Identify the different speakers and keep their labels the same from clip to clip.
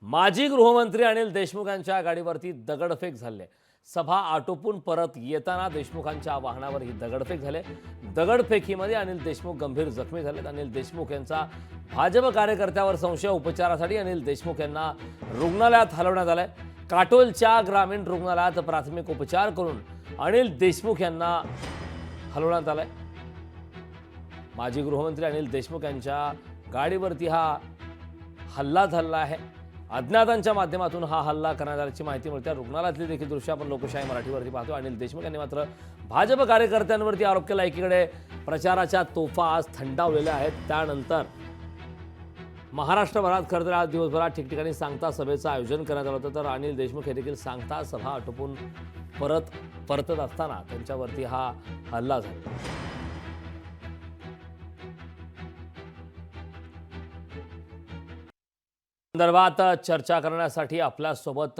Speaker 1: माजी गृहमंत्री अनिल देशमुख यांच्या गाडीवरती दगडफेक झाली. सभा आटोपून परत येताना देशमुखांच्या वाहनावर ही दगडफेक झाली. दगडफेकीमध्ये अनिल देशमुख गंभीर जखमी झालेत. अनिल देशमुख यांचा भाजप कार्यकर्त्यावर संशय. उपचारासाठी अनिल देशमुख यांना रुग्णालयात हलवण्यात आलंय. काटोलच्या ग्रामीण रुग्णालयात प्राथमिक उपचार करून अनिल देशमुख यांना हलवण्यात आलंय. माजी गृहमंत्री अनिल देशमुख यांच्या गाडीवरती हा हल्ला झाला आहे. अज्ञातांच्या माध्यमातून हा हल्ला करण्यात आल्याची माहिती मिळते. रुग्णालयातली देखील दृश्य आपण लोकशाही मराठीवरती पाहतो. अनिल देशमुख यांनी मात्र भाजप कार्यकर्त्यांवरती आरोप केला. एकीकडे प्रचाराच्या तोफा आज थंडावलेल्या आहेत. त्यानंतर महाराष्ट्रभरात खरं तर आज दिवसभरात ठिकठिकाणी सांगता सभेचं आयोजन करण्यात आलं होतं. तर अनिल देशमुख हे देखील सांगता सभा आटोपून परतत असताना त्यांच्यावरती हा हल्ला झाला. संदर्भात चर्चा करण्यासाठी आपल्यासोबत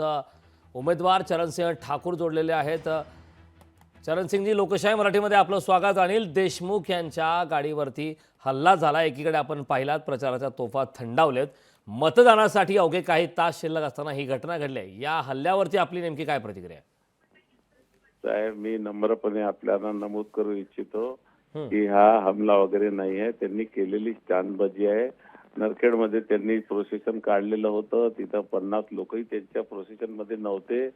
Speaker 1: उमेदवार चरणसिंह ठाकूर जोडलेले आहेत. चरणसिंहजी, लोकशाही मराठीमध्ये आपलं स्वागत. अनिल देशमुख यांच्या गाडीवरती हल्ला झाला. एकीकडे आपण पाहिलात प्रचाराच्या तोफा थंडावलेत. मतदानासाठी अवघे काही तास शिल्लक असताना ही घटना घडली आहे. या हल्ल्यावरती आपली नेमकी काय प्रतिक्रिया आहे?
Speaker 2: साहेब, मी नम्रपणे आपल्याला नमूद करू इच्छितो की हा हमला वगैरे नाही आहे. त्यांनी केलेली स्टॅन्डबाजी आहे. नरखेडमध्ये त्यांनी प्रोसेशन काढलेलं होतं. तिथं 50 लोकही त्यांच्या प्रोसेशन मध्ये नव्हते.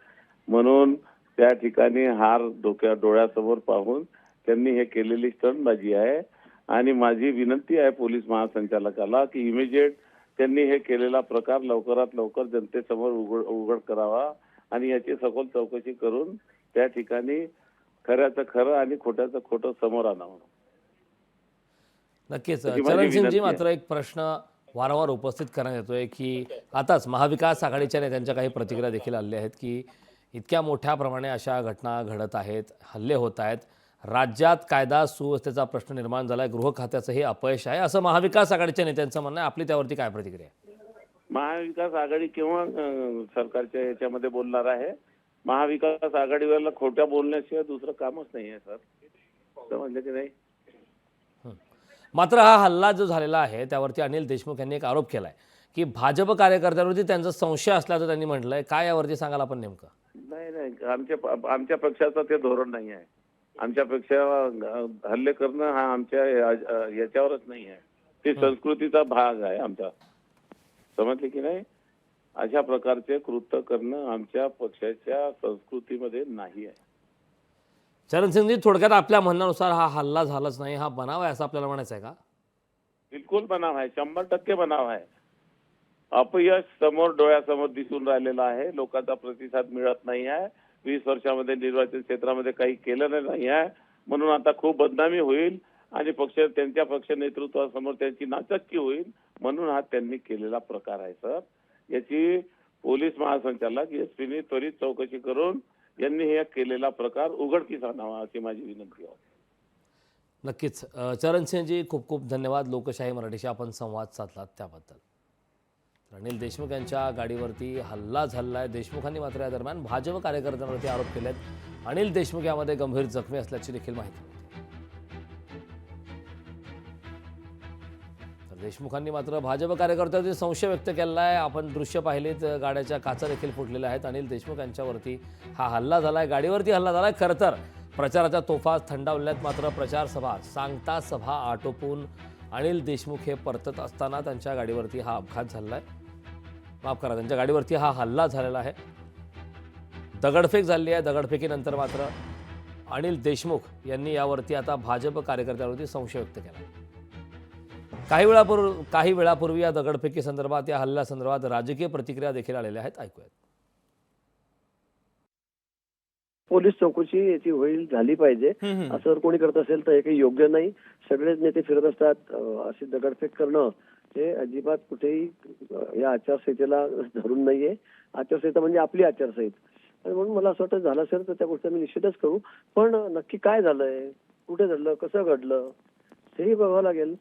Speaker 2: म्हणून त्या ठिकाणी हार डोळ्यासमोर पाहून त्यांनी हे केलेली स्टंटबाजी आहे. आणि माझी विनंती आहे पोलीस महासंचालकाला की इमिजिएट त्यांनी हे केलेला प्रकार लवकरात लवकर जनतेसमोर उघड करावा आणि याची सखोल चौकशी करून त्या ठिकाणी खऱ्याचं खरं आणि खोट्याचं खोटं समोर आणावं.
Speaker 1: नक्कीच. चरणसिंहजी, मात्र एक प्रश्न वारंवार उपस्थित करण्यात येतोय की आताच महाविकास आघाडीच्या नेत्यांच्या काही प्रतिक्रिया देखील आल्या आहेत की इतक्या मोठ्या प्रमाणे अशा घटना घडत आहेत, हल्ले होत आहेत, राज्यात कायदा सुव्यवस्थेचा प्रश्न निर्माण झालाय, गृह खात्याचं हे अपयश आहे, असं महाविकास आघाडीच्या नेत्यांचं म्हणणं आहे. आपली त्यावरती काय प्रतिक्रिया आहे?
Speaker 2: महाविकास आघाडी किंवा सरकारच्या याच्यामध्ये बोलणार आहे. महाविकास आघाडीवरला खोट्या बोलण्याशिवाय दुसरं कामच नाही आहे सर. समजलं की नाही?
Speaker 1: मात्र हा हल्ला जो झालेला आहे त्यावरती अनिल देशमुख यांनी एक आरोप केलाय की भाजप कार्यकर्त्यांवरती त्यांचा संशय असल्याचं त्यांनी म्हटलंय. काय यावरती सांगाल आपण नेमकं?
Speaker 2: नाही, आमच्या पक्षाचं ते धोरण नाही आहे. आमच्या पक्षा हल्ले करणं हा आमच्या याच्यावरच नाही आहे. ते संस्कृतीचा भाग आहे आमचा. समजले की नाही? अशा प्रकारचे कृत्य करणं आमच्या पक्षाच्या संस्कृतीमध्ये नाही आहे.
Speaker 1: चरणसिंहजी, थोडक्यात आपल्या म्हणण्यानुसार हा हल्ला झालाच नाही, हा बनाव आहे असं आपल्याला म्हणायचं आहे का?
Speaker 2: बिलकुल बनाव आहे. 100% बनाव आहे. अपयश समोर डोळ्यासमोर दिसून राहिलेला आहे. लोकांचा प्रतिसाद मिळत नाही आहे. 20 वर्षामध्ये निर्वाचन क्षेत्रामध्ये काही केलं नाही आहे. म्हणून आता खूप बदनामी होईल आणि त्यांच्या पक्ष नेतृत्वासमोर त्यांची नाचक्की होईल. म्हणून हा त्यांनी केलेला प्रकार आहे सर. याची पोलीस महासंचालक एसपीने त्वरित चौकशी करून यांनी हे केलेला प्रकार उघडकीस आणावा अशी माझी विनंती आहे.
Speaker 1: नक्कीच. चरणसिंहजी, खूप खूप धन्यवाद. लोकशाही मराठीशी आपण संवाद साधलात त्याबद्दल. अनिल देशमुख यांच्या गाडीवरती हल्ला झाला आहे. देशमुखांनी मात्र या दरम्यान भाजप कार्यकर्त्यांवरती आरोप केले आहेत. अनिल देशमुख यामध्ये गंभीर जखमी असल्याची देखील माहिती मिळते. तर देशमुखांनी मात्र भाजप कार्यकर्त्यांवरती संशय व्यक्त केला आहे. आपण दृश्य पाहिलेत, गाड्याच्या काचा देखील फुटलेल्या आहेत. अनिल देशमुख यांच्यावरती हा हल्ला झाला आहे, गाडीवरती हल्ला झाला आहे. खरं तर प्रचाराच्या तोफा थंडावल्यात. मात्र प्रचार सभा, सांगता सभा आटोपून अनिल देशमुख हे परतत असताना त्यांच्या गाडीवरती हा अपघात झाला आहे. माफ करा, त्यांच्या गाडीवरती हा हल्ला झालेला आहे. दगडफेक झाली आहे. दगडफेकीनंतर मात्र अनिल देशमुख यांनी यावरती आता भाजप कार्यकर्त्यांवरती संशय व्यक्त केला. काही वेळापूर्वी या दगडफेकी संदर्भात, या हल्ल्यासंदर्भात राजकीय प्रतिक्रिया देखील आलेल्या आहेत. ऐकूयात.
Speaker 3: पोलीस चौकशी याची होईल, झाली पाहिजे. असं जर कोणी करत असेल तर हे काही योग्य नाही. सगळेच नेते फिरत असतात. अशी दगडफेक करणं हे अजिबात कुठेही या आचारसंहितेला धरून नाहीये. आचारसंहिता म्हणजे आपली आचारसंहिता. आणि म्हणून मला असं वाटतं झालं असेल तर त्या गोष्टी आम्ही निश्चितच करू. पण नक्की काय झालंय, कुठे घडलं, कसं घडलं हेही बघावं लागेल.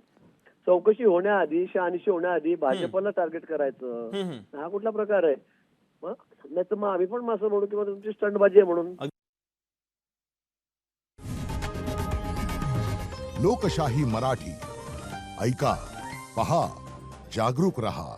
Speaker 3: चौकशी होण्याआधी, शहानिशी होण्याआधी भाजपला टार्गेट करायचं हा कुठला प्रकार आहे? नाही तर मग आम्ही पण असं म्हणू किंवा तुमची स्टंटबाजी आहे म्हणून.
Speaker 4: लोकशाही मराठी ऐका, पहा, जागरूक रहा.